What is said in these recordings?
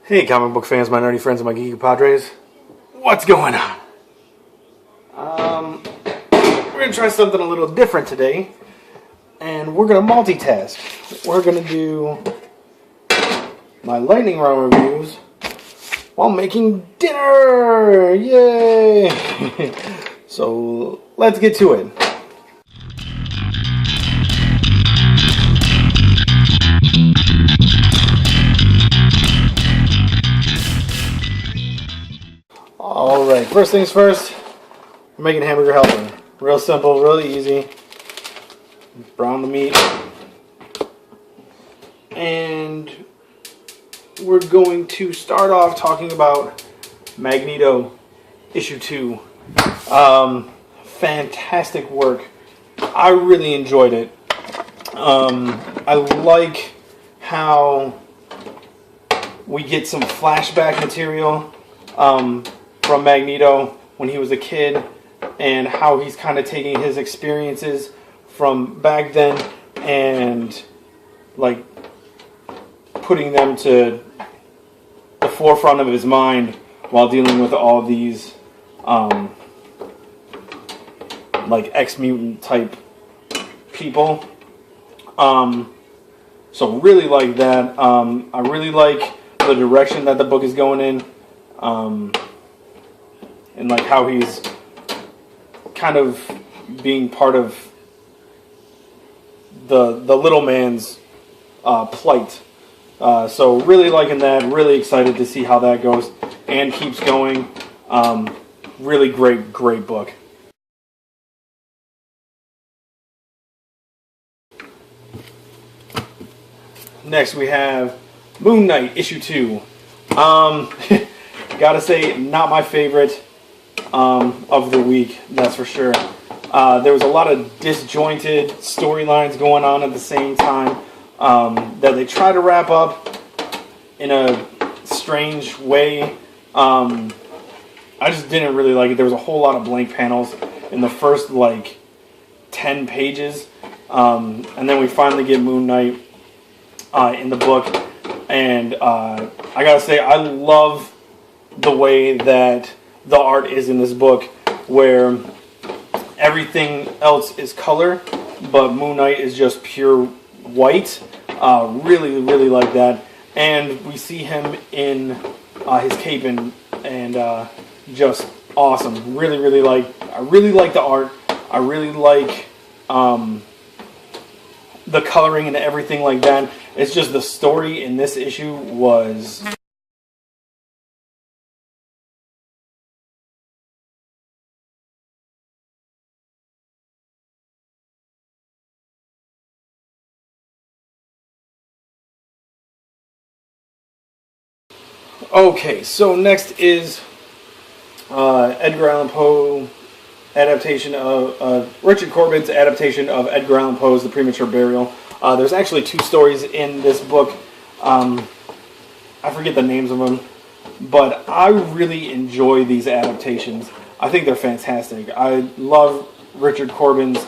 Hey comic book fans, my nerdy friends, and my geeky padres. What's going on? We're going to try something a little different today. And we're going to multitask. We're going to do my lightning round reviews while making dinner! Yay! So, let's get to it. Alright, first things first, we're making hamburger helper. Real simple, really easy. Brown the meat. And we're going to start off talking about Magneto, issue 2. Fantastic work. I really enjoyed it. I like how we get some flashback material from Magneto when he was a kid, and how he's kind of taking his experiences from back then and like putting them to the forefront of his mind while dealing with all these like ex-mutant type people. So really like that. I really like the direction that the book is going in. And like how he's kind of being part of the little man's plight. So really liking that. Really excited to see how that goes and keeps going. Really great book. Next we have Moon Knight issue 2. Gotta say, not my favorite of the week, that's for sure. There was a lot of disjointed storylines going on at the same time that they try to wrap up in a strange way. I just didn't really like it. There was a whole lot of blank panels in the first like 10 pages, and then we finally get Moon Knight in the book, and I gotta say, I love the way that the art is in this book, where everything else is color, but Moon Knight is just pure white. Really like that. And we see him in his cape and just awesome. I really like the art. I really like the coloring and everything like that. It's just the story in this issue was okay. So next is Edgar Allan Poe adaptation of Richard Corbin's adaptation of Edgar Allan Poe's The Premature Burial. There's actually 2 stories in this book. I forget the names of them, but I really enjoy these adaptations. I think they're fantastic. I love Richard Corbin's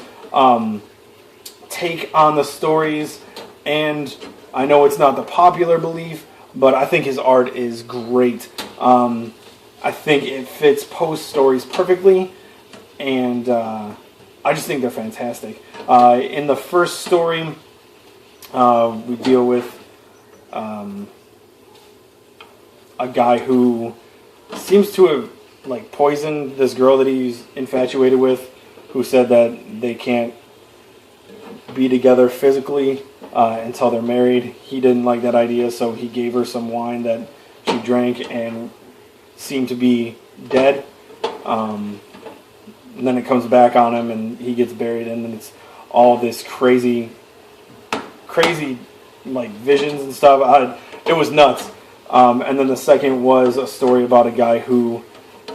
take on the stories, and I know it's not the popular belief, but I think his art is great. I think it fits Poe's stories perfectly, and I just think they're fantastic. In the first story, we deal with a guy who seems to have like poisoned this girl that he's infatuated with, who said that they can't be together physically until they're married. He didn't like that idea, so he gave her some wine that she drank and seemed to be dead. And then it comes back on him, and he gets buried, and then it's all this crazy like visions and stuff. It was nuts. And then the second was a story about a guy who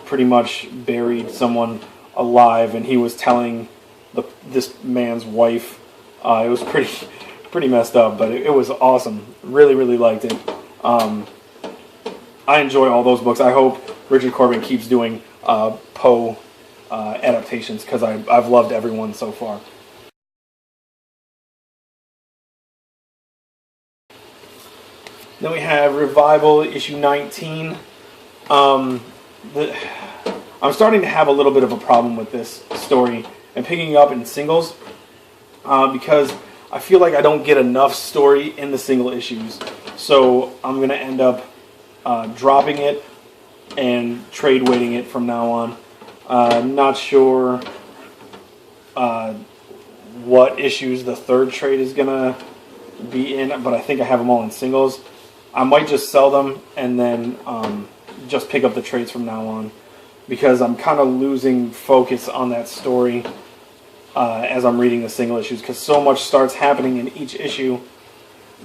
pretty much buried someone alive, and he was telling this man's wife. It was pretty messed up, but it was awesome. Really liked it. I enjoy all those books. I hope Richard Corbin keeps doing Poe adaptations, because I've loved everyone so far. Then we have Revival issue 19. I'm starting to have a little bit of a problem with this story and picking it up in singles because I feel like I don't get enough story in the single issues. So I'm going to end up dropping it and trade weighting it from now on. Not sure what issues the third trade is going to be in, but I think I have them all in singles. I might just sell them and then just pick up the trades from now on, because I'm kind of losing focus on that story as I'm reading the single issues, because so much starts happening in each issue,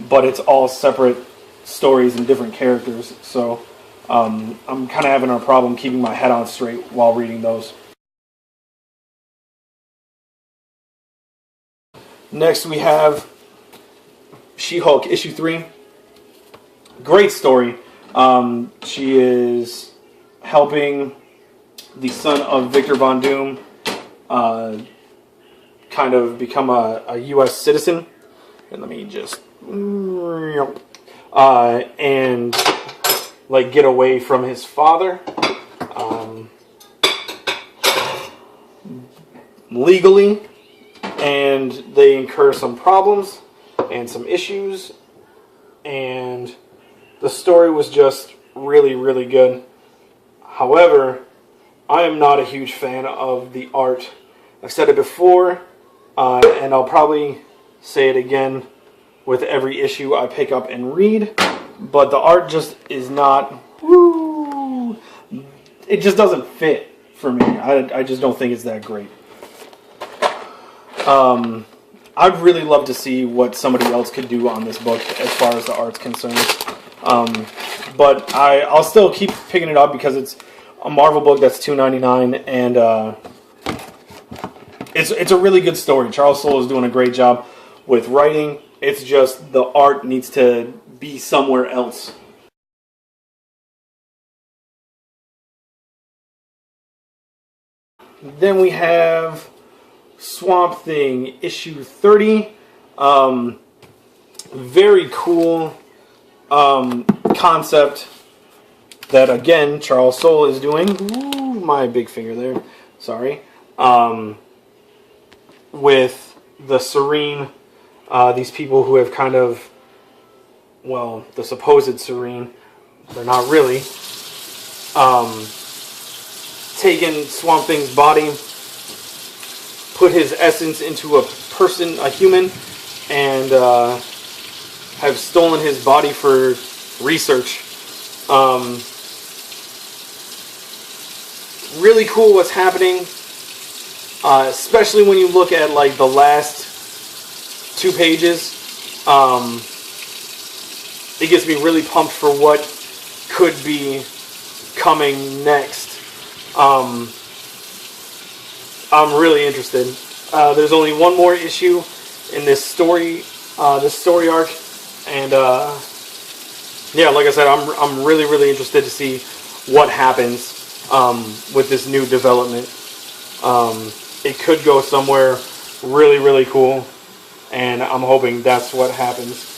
but it's all separate stories and different characters. So I'm kind of having a problem keeping my head on straight while reading those. Next we have She-Hulk issue 3. Great story. She is helping the son of Victor Von Doom kind of become a U.S. citizen. And let me just... and like get away from his father. Legally. And they incur some problems and some issues. And the story was just really, really good. However, I am not a huge fan of the art. I've said it before, and I'll probably say it again with every issue I pick up and read, but the art just is not... Woo, it just doesn't fit for me. I just don't think it's that great. I'd really love to see what somebody else could do on this book as far as the art's concerned. But I'll still keep picking it up because it's a Marvel book that's $2.99, and it's a really good story. Charles Soule is doing a great job with writing. It's just the art needs to be somewhere else. Then we have Swamp Thing issue 30. Very cool concept that, again, Charles Soule is doing. Ooh, my big finger there. Sorry. With the Serene, these people who have kind of, well, the supposed Serene, they're not really, taken Swamp Thing's body, put his essence into a person, a human, and have stolen his body for research. Really cool what's happening, especially when you look at like the last 2 pages. It gets me really pumped for what could be coming next. I'm really interested. There's only one more issue in this story arc, and yeah, like I said, I'm really, really interested to see what happens with this new development. It could go somewhere really, really cool, and I'm hoping that's what happens.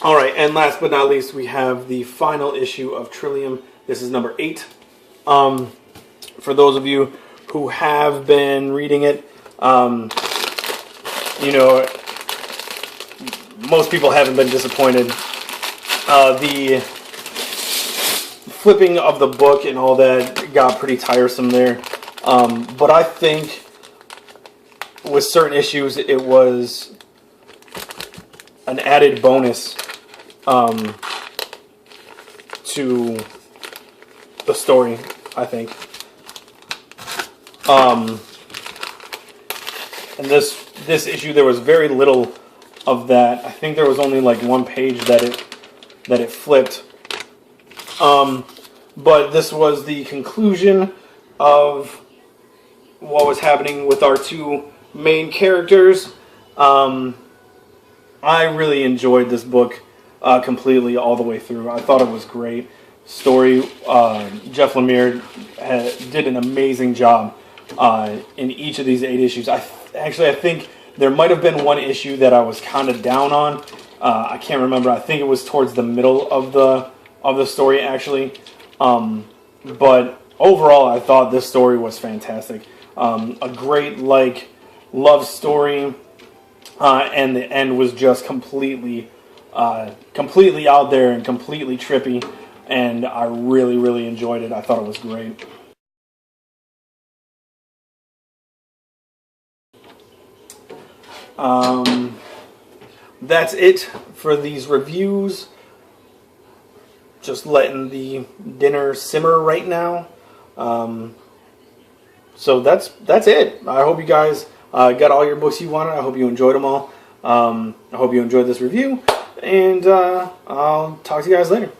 Alright, and last but not least, we have the final issue of Trillium. This is number 8. For those of you who have been reading it, you know, most people haven't been disappointed. The flipping of the book and all that got pretty tiresome there. But I think with certain issues, it was an added bonus to the story, I think. And this issue, there was very little of that. I think there was only like 1 page that it flipped. But this was the conclusion of what was happening with our 2 main characters. I really enjoyed this book completely all the way through. I thought it was great. Story, Jeff Lemire did an amazing job in each of these 8 issues. I think There might have been one issue that I was kind of down on. I can't remember. I think it was towards the middle of the story, actually. But overall, I thought this story was fantastic. A great love story, and the end was just completely out there and completely trippy. And I really, really enjoyed it. I thought it was great. That's it for these reviews. Just letting the dinner simmer right now. So that's it. I hope you guys got all your books you wanted. I hope you enjoyed them all. I hope you enjoyed this review. And I'll talk to you guys later.